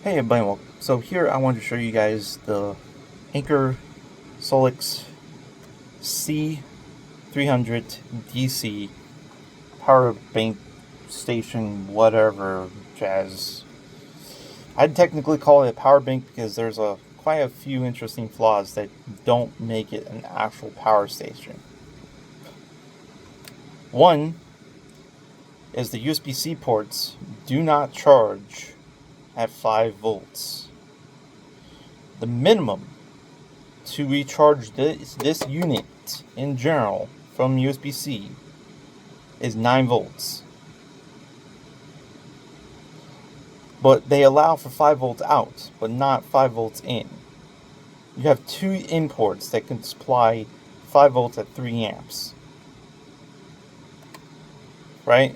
Hey everybody, so here I wanted to show you guys the Anker Solix C300 DC power bank station, whatever jazz. I'd technically call it a power bank because there's quite a few interesting flaws that don't make it an actual power station. One is the USB-C ports do not charge at 5 volts. The minimum to recharge this unit in general from USB-C is 9 volts. But they allow for 5 volts out, but not 5 volts in. You have 2 imports that can supply 5 volts at 3 amps. Right?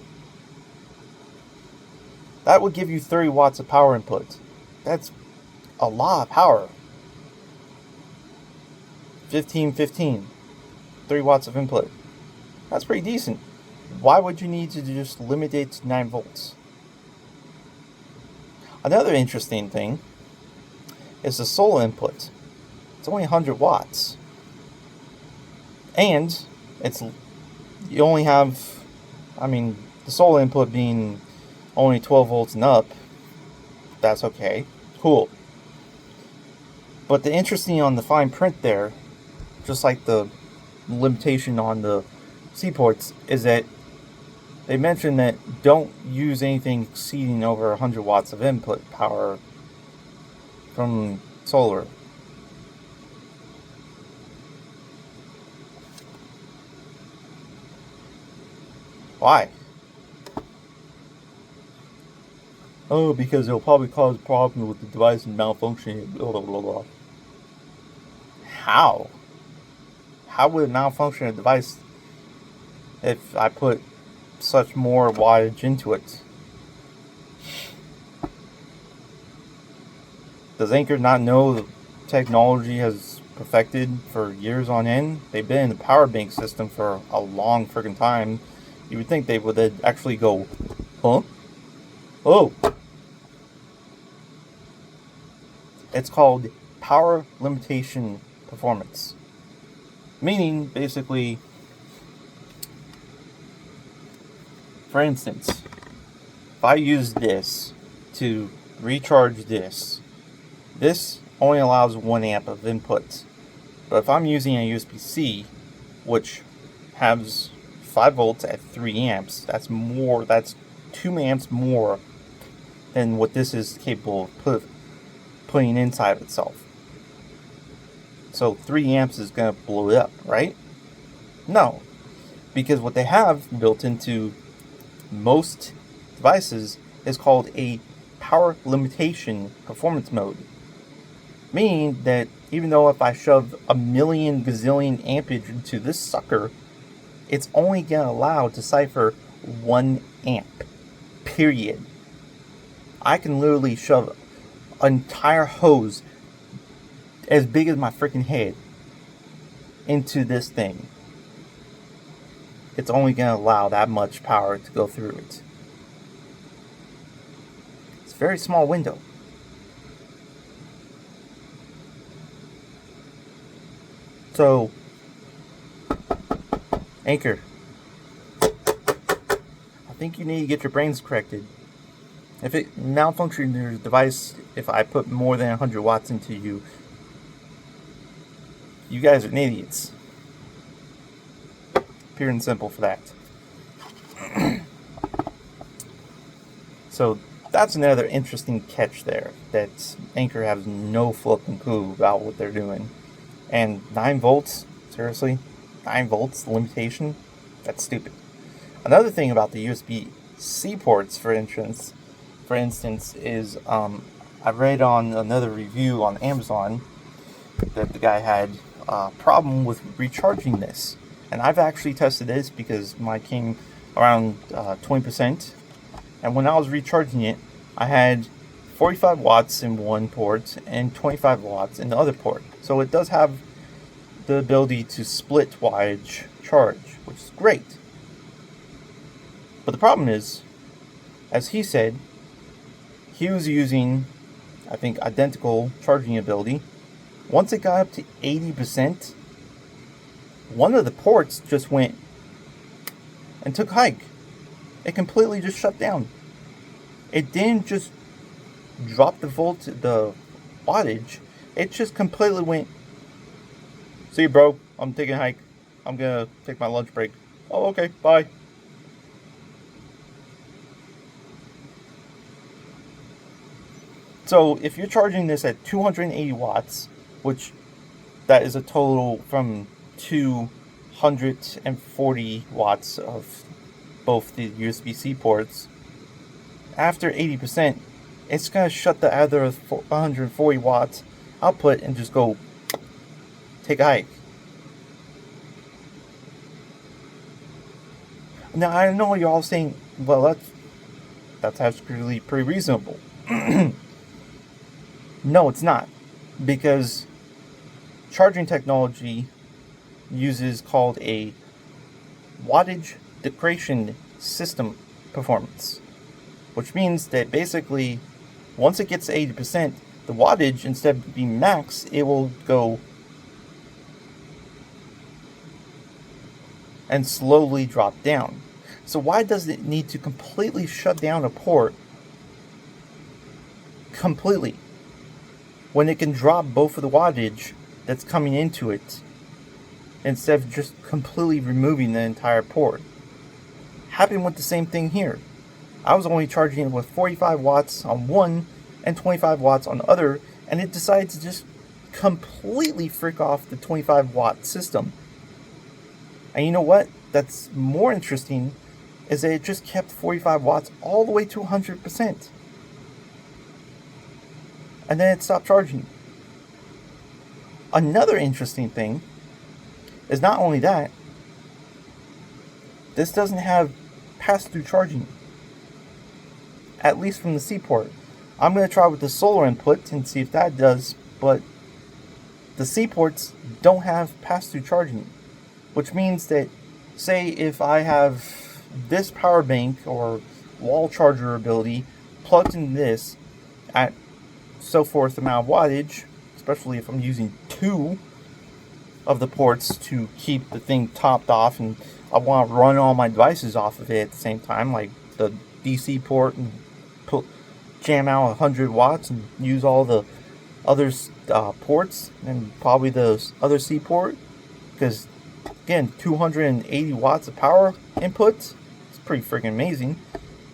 That would give you 30 watts of power input. That's a lot of power. 15, 3 watts of input. That's pretty decent. Why would you need to just limit it to 9 volts? Another interesting thing is the solar input. It's only 100 watts. And you only have, the solar input being only 12 volts and up. That's okay. Cool. But the interesting on the fine print there, just like the limitation on the C ports, is that they mention that don't use anything exceeding over 100 watts of input power from solar. Why? Oh, because it'll probably cause problems with the device and malfunctioning, blah, blah, blah, blah. How? How would it malfunction a device if I put such more wattage into it? Does Anker not know the technology has perfected for years on end? They've been in the power bank system for a long friggin' time. You would think they would actually go, huh? Oh! It's called power limitation performance. Meaning, basically, for instance, if I use this to recharge this only allows 1 amp of input. But if I'm using a USB-C, which has 5 volts at 3 amps, that's 2 amps more than what this is capable of putting inside of itself. So 3 amps is going to blow it up, right? No. Because what they have built into most devices is called a power limitation performance mode. Meaning that even though if I shove a million gazillion ampage into this sucker, it's only going to allow to cipher 1 amp. Period. I can literally shove an entire hose as big as my freaking head into this thing. It's only going to allow that much power to go through it. It's a very small window. So, Anker, I think you need to get your brains corrected. If it malfunctions your device, if I put more than 100 watts into you, you guys are idiots. Pure and simple for that. So that's another interesting catch there, that Anker has no fucking clue about what they're doing. And 9 volts? Seriously? 9 volts limitation? That's stupid. Another thing about the USB-C ports, for instance, is I read on another review on Amazon that the guy had a problem with recharging this. And I've actually tested this because mine came around 20%. And when I was recharging it, I had 45 watts in one port and 25 watts in the other port. So it does have the ability to split wattage charge, which is great. But the problem is, as he said, he was using I think, identical charging ability. Once it got up to 80%, one of the ports just went and took a hike. It completely just shut down. It didn't just drop the wattage. It just completely went, "See you, bro. I'm taking a hike. I'm gonna take my lunch break." "Oh, okay, bye." So if you're charging this at 280 watts, which that is a total from 240 watts of both the USB-C ports, after 80%, it's going to shut the other 140 watts output and just go take a hike. Now, I know you're all saying, well, that's actually pretty reasonable. No, it's not. Because charging technology uses called a wattage degradation system performance, which means that basically once it gets to 80%, the wattage, instead of being max, it will go and slowly drop down. So why does it need to completely shut down a port completely when it can drop both of the wattage that's coming into it instead of just completely removing the entire port? Happened with the same thing here. I was only charging it with 45 watts on one and 25 watts on the other, and it decided to just completely freak off the 25 watt system. And you know what? That's more interesting, is that it just kept 45 watts all the way to 100%. And then it stopped charging. Another interesting thing is not only that, this doesn't have pass-through charging, at least from the C port. I'm going to try with the solar input and see if that does, but the C ports don't have pass-through charging, which means that, say if I have this power bank or wall charger ability plugged in this at so forth amount of wattage, especially if I'm using two of the ports to keep the thing topped off and I want to run all my devices off of it at the same time, like the DC port, and jam out 100 watts and use all the other ports and probably the other C port, because again, 280 watts of power input, it's pretty freaking amazing.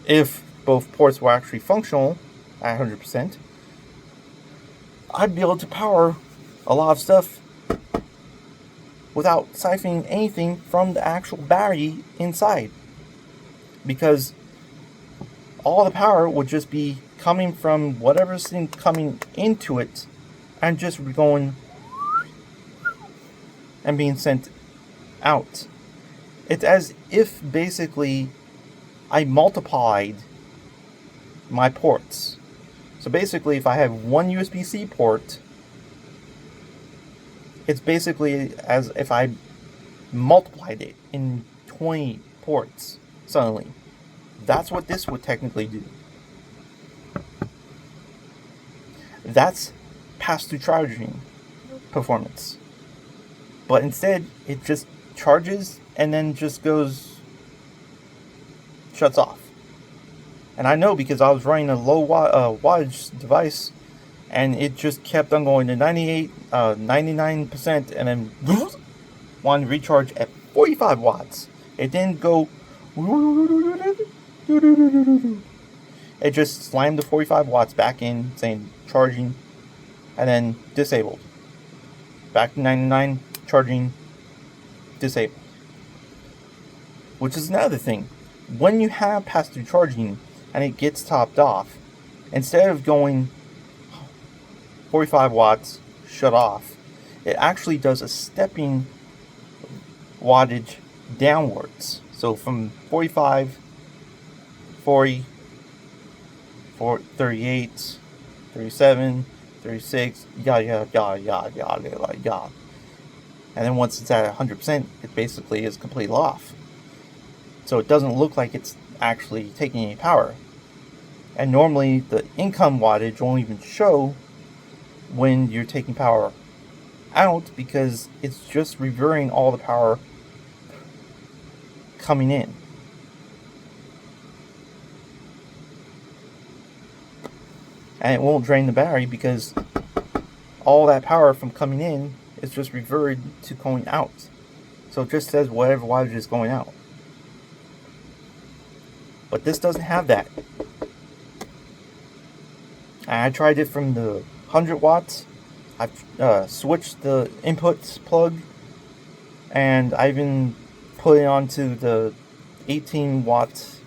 If both ports were actually functional at 100%, I'd be able to power a lot of stuff without siphoning anything from the actual battery inside, because all the power would just be coming from whatever's coming into it and just going and being sent out. It's as if basically I multiplied my ports. So basically, if I have one USB-C port, it's basically as if I multiplied it in 20 ports suddenly. That's what this would technically do. That's pass-through charging performance. But instead, it just charges and then just shuts off. And I know because I was running a low wattage device, and it just kept on going to 99%, and then wanted to recharge at 45 watts. It didn't go. It just slammed the 45 watts back in, saying charging, and then disabled. Back to 99, charging, disabled. Which is another thing. When you have pass-through charging and it gets topped off, instead of going 45 watts, shut off, it actually does a stepping wattage downwards. So from 45, 40, 38, 37, 36, yada yada yada yada yada yada. And then once it's at 100%, it basically is completely off. So it doesn't look like it's actually taking any power. And normally the income wattage won't even show when you're taking power out because it's just reverting all the power coming in. And it won't drain the battery because all that power from coming in is just reverted to going out. So it just says whatever wattage is going out. But this doesn't have that. And I tried it from the 100 watts. I've switched the inputs plug, and I even put it onto the 18 watt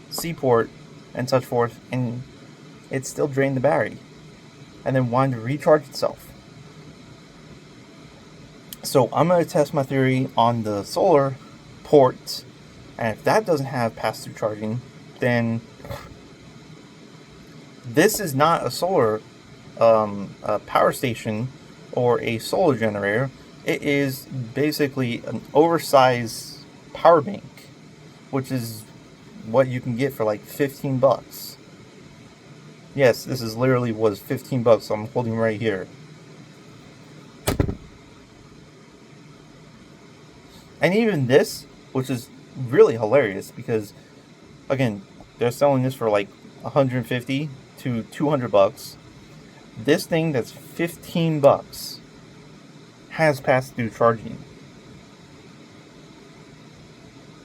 C port and such forth, and it still drained the battery and then wanted to recharge itself. So I'm going to test my theory on the solar port, and if that doesn't have pass-through charging, then this is not a solar a power station or a solar generator. It is basically an oversized power bank, which is what you can get for like 15 bucks. Yes, this is literally was 15 bucks, so I'm holding right here. And even this, which is really hilarious because, again, they're selling this for like 150 to 200 bucks. This thing that's 15 bucks has pass-through charging.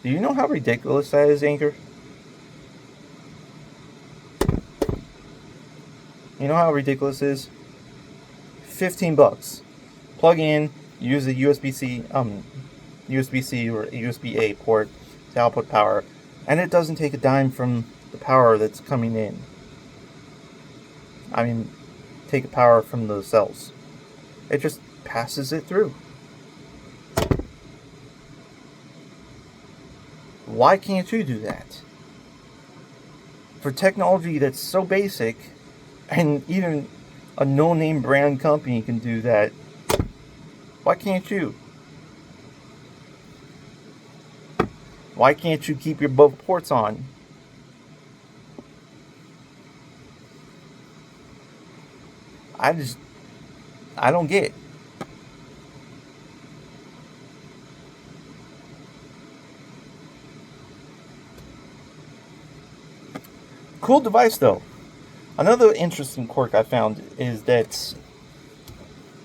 Do you know how ridiculous that is, Anker? You know how ridiculous it is? 15 bucks. Plug in, use a USB-C or USB-A port to output power, and it doesn't take a dime from the power that's coming in. I mean, take power from the cells. It just passes it through. Why can't you do that? For technology that's so basic, and even a no-name brand company can do that, why can't you? Why can't you keep your both ports on? I don't get it. Cool device though. Another interesting quirk I found is that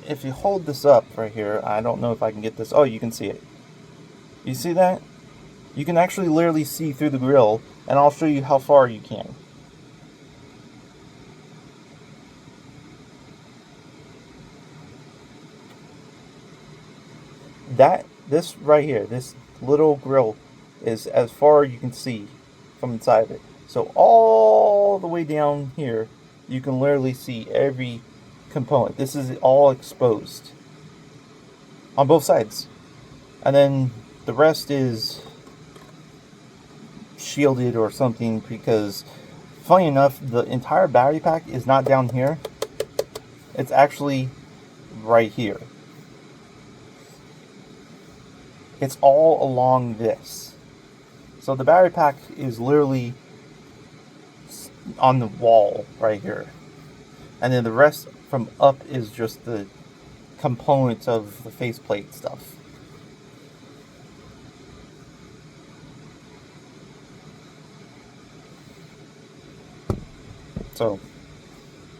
if you hold this up right here, I don't know if I can get this. Oh, you can see it. You see that? You can actually literally see through the grill, and I'll show you how far you can. This right here, this little grill is as far as you can see from inside of it. So all the way down here, you can literally see every component. This is all exposed on both sides. And then the rest is shielded or something because, funny enough, the entire battery pack is not down here. It's actually right here. It's all along this. So the battery pack is literally on the wall right here. And then the rest from up is just the components of the faceplate stuff. So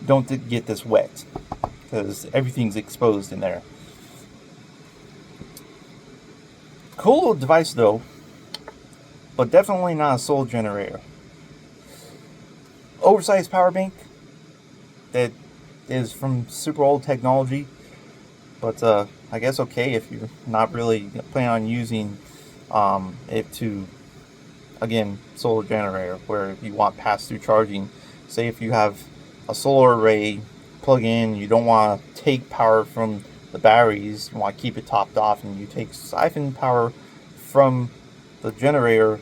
don't get this wet because everything's exposed in there. Cool little device though, but definitely not a solar generator. Oversized power bank that is from super old technology, but I guess okay if you're not really planning on using it to, again, solar generator where you want pass-through charging. Say if you have a solar array plug in, you don't want to take power from the batteries, you want to keep it topped off, and you take siphon power from the generator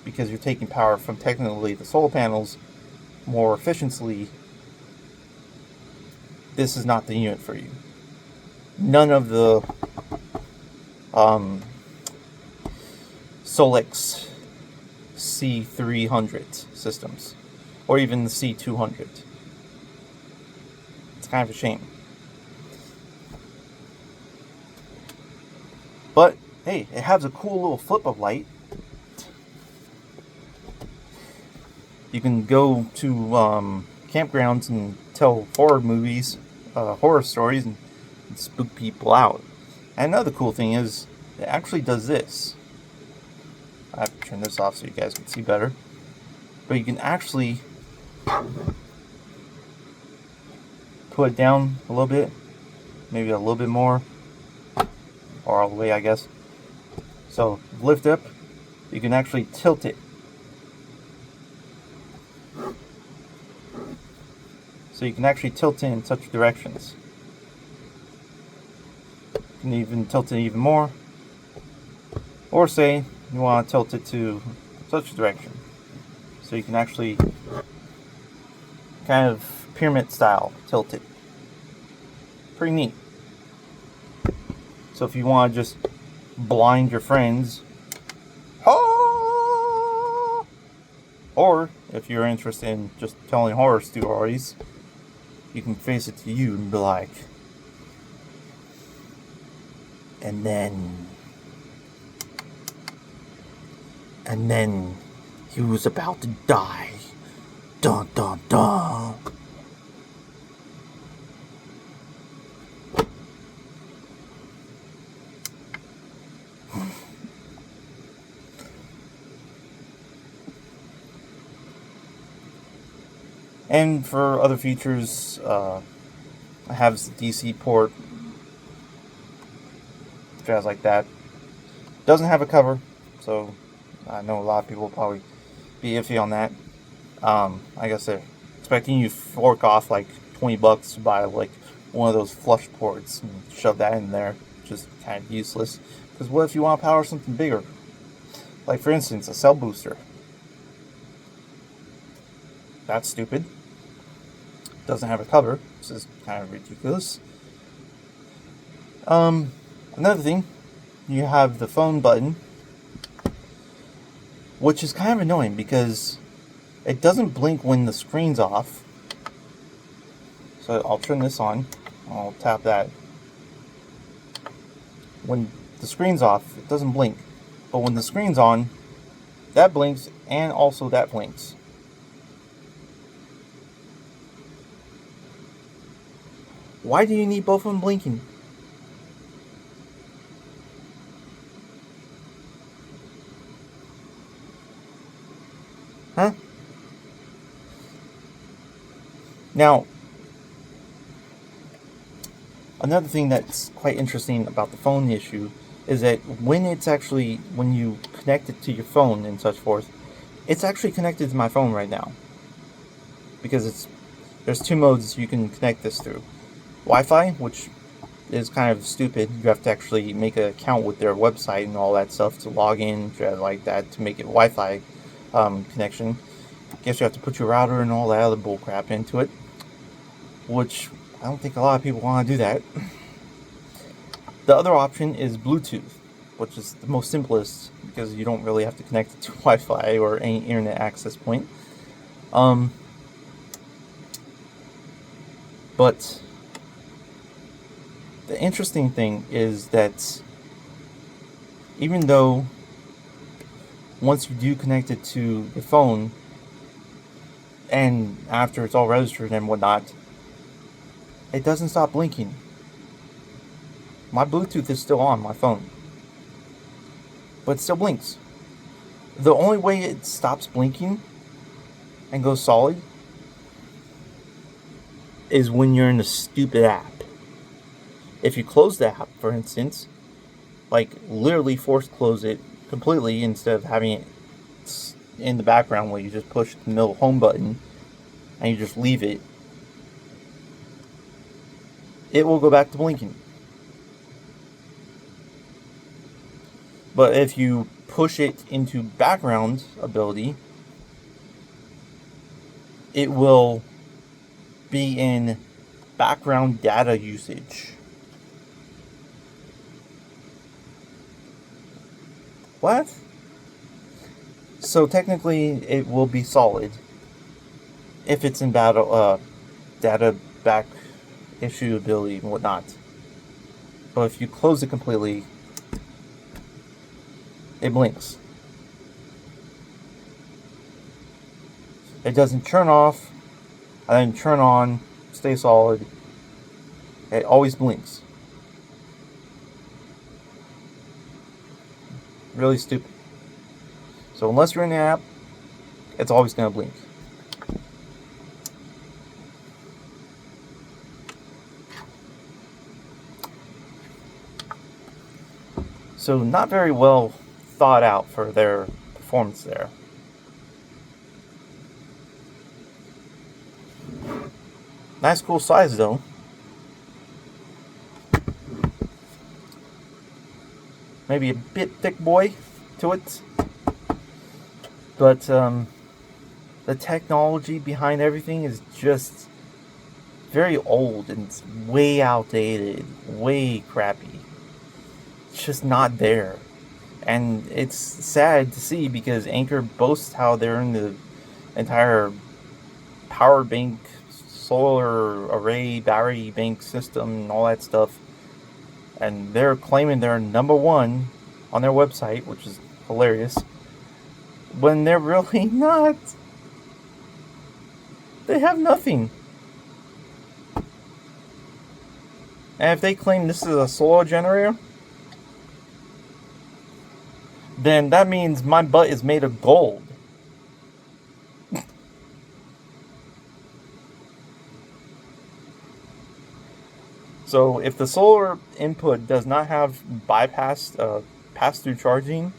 because you're taking power from technically the solar panels more efficiently. This is not the unit for you. None of the Solix C300 systems. or even the C200. It's kind of a shame. But hey, it has a cool little flip of light. You can go to campgrounds and tell horror movies, horror stories, and spook people out. And another cool thing is, it actually does this. I have to turn this off so you guys can see better. But you can actually put it down a little bit, maybe a little bit more, or all the way, I guess. So lift up, you can actually tilt it. So you can actually tilt it in such directions. You can even tilt it even more. Or say you want to tilt it to such a direction. So you can actually kind of pyramid style tilt it. Pretty neat. So if you want to just blind your friends, or if you're interested in just telling horror stories, you can face it to you and be like, and then he was about to die. Dun dun dun. And for other features, it has the DC port, jazz like that. Doesn't have a cover, so I know a lot of people will probably be iffy on that. I guess they're expecting you to fork off like $20 to buy like one of those flush ports and shove that in there, which is kind of useless. Because what if you want to power something bigger? Like for instance, a cell booster. That's stupid. Doesn't have a cover. This is kind of ridiculous. Another thing, you have the phone button, which is kind of annoying because it doesn't blink when the screen's off. So I'll turn this on. I'll tap that. When the screen's off, it doesn't blink. But when the screen's on, that blinks and also that blinks. Why do you need both of them blinking? Huh? Now, another thing that's quite interesting about the phone issue is that when you connect it to your phone and such forth, it's actually connected to my phone right now. Because there's two modes you can connect this through. Wi-Fi, which is kind of stupid. You have to actually make an account with their website and all that stuff to log in, like that, to make it Wi-Fi connection. Guess you have to put your router and all that other bullcrap into it, which I don't think a lot of people want to do that. The other option is Bluetooth, which is the most simplest because you don't really have to connect it to Wi-Fi or any internet access point. But the interesting thing is that even though once you do connect it to your phone and after it's all registered and whatnot, it doesn't stop blinking. My Bluetooth is still on my phone, but it still blinks. The only way it stops blinking and goes solid is when you're in a stupid app. If you close the app, for instance, like literally force close it completely instead of having it in the background where you just push the middle home button and you just leave it, it will go back to blinking. But if you push it into background ability, it will be in background data usage. What? So technically it will be solid, if it's in battle, data back issue ability and whatnot. But if you close it completely, it blinks. It doesn't turn off and then turn on, stay solid. It always blinks. Really stupid. So unless you're in the app, it's always going to blink. So not very well thought out for their performance there. Nice cool size though. Maybe a bit thick boy to it. But the technology behind everything is just very old and it's way outdated, way crappy. It's just not there. And it's sad to see because Anker boasts how they're in the entire power bank, solar array, battery bank system, and all that stuff. And they're claiming they're #1 on their website, which is hilarious, when they're really not. They have nothing. And if they claim this is a solar generator, then that means my butt is made of gold. So if the solar input does not have bypass pass-through charging,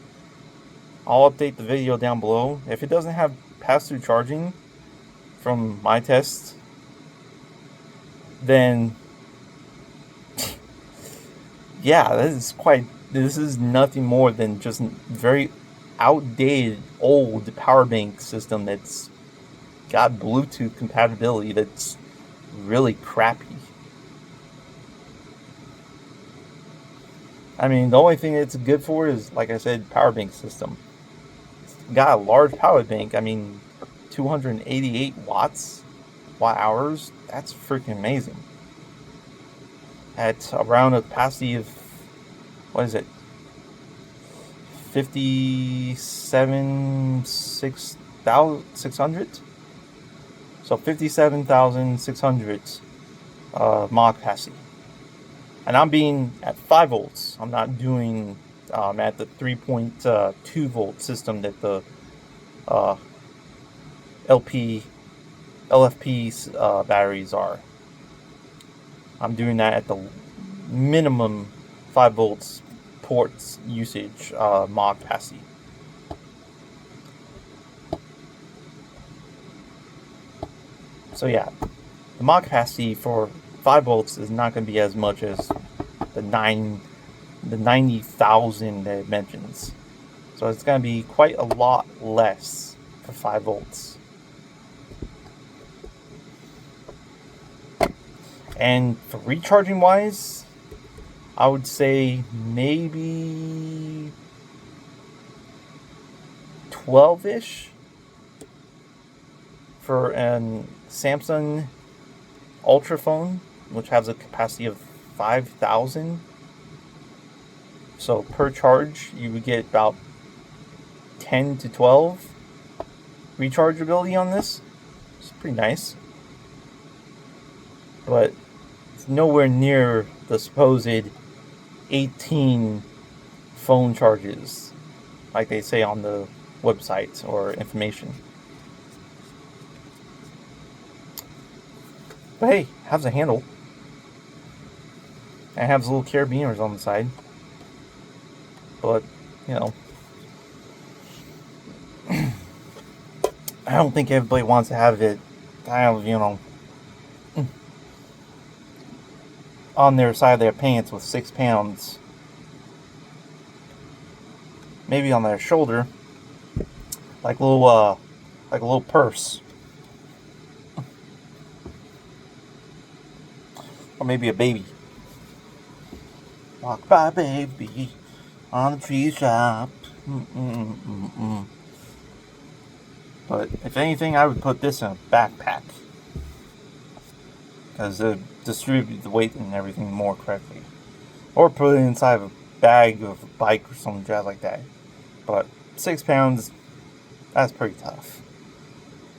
I'll update the video down below. If it doesn't have pass-through charging from my test, then yeah, this is nothing more than just very outdated old power bank system that's got Bluetooth compatibility that's really crappy. I mean, the only thing it's good for is, like I said, power bank system. It's got a large power bank. I mean, 288 watt hours. That's freaking amazing. At around a capacity of, what is it? 57,600. So 57,600 mod capacity. And I'm being at 5 volts. I'm not doing at the 3.2 volt system that the LFP batteries are. I'm doing that at the minimum 5 volts ports usage mod capacity. So yeah, the mod capacity for 5 volts is not going to be as much as the 90,000 that it mentions. So it's going to be quite a lot less for 5 volts. And for recharging wise, I would say maybe 12-ish for an Samsung Ultra phone, which has a capacity of 5,000. So per charge, you would get about 10 to 12 rechargeability on this. It's pretty nice. But it's nowhere near the supposed 18 phone charges like they say on the website or information. But hey, has a handle. And has little carabiners on the side. But, you know, I don't think everybody wants to have it kind of, you know, on their side of their pants with 6 pounds. Maybe on their shoulder. Like a little purse. Or maybe a baby. Walk by baby on the tree top. But if anything, I would put this in a backpack, because it distribute the weight and everything more correctly. Or put it inside of a bag of a bike or some jazz like that. But 6 pounds, that's pretty tough.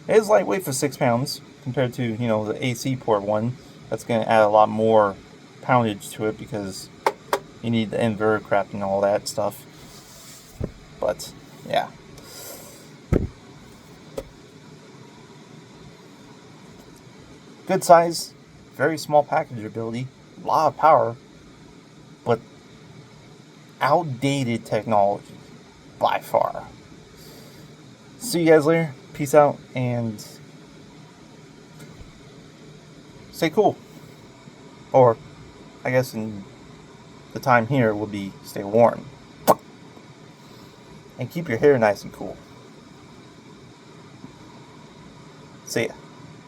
It is lightweight for 6 pounds compared to, you know, the AC port one. That's going to add a lot more poundage to it because you need the inverter crap and all that stuff. But yeah. Good size, very small package ability, a lot of power, but outdated technology by far. See you guys later. Peace out and stay cool. Or I guess in the time here would be stay warm. And keep your hair nice and cool. See ya.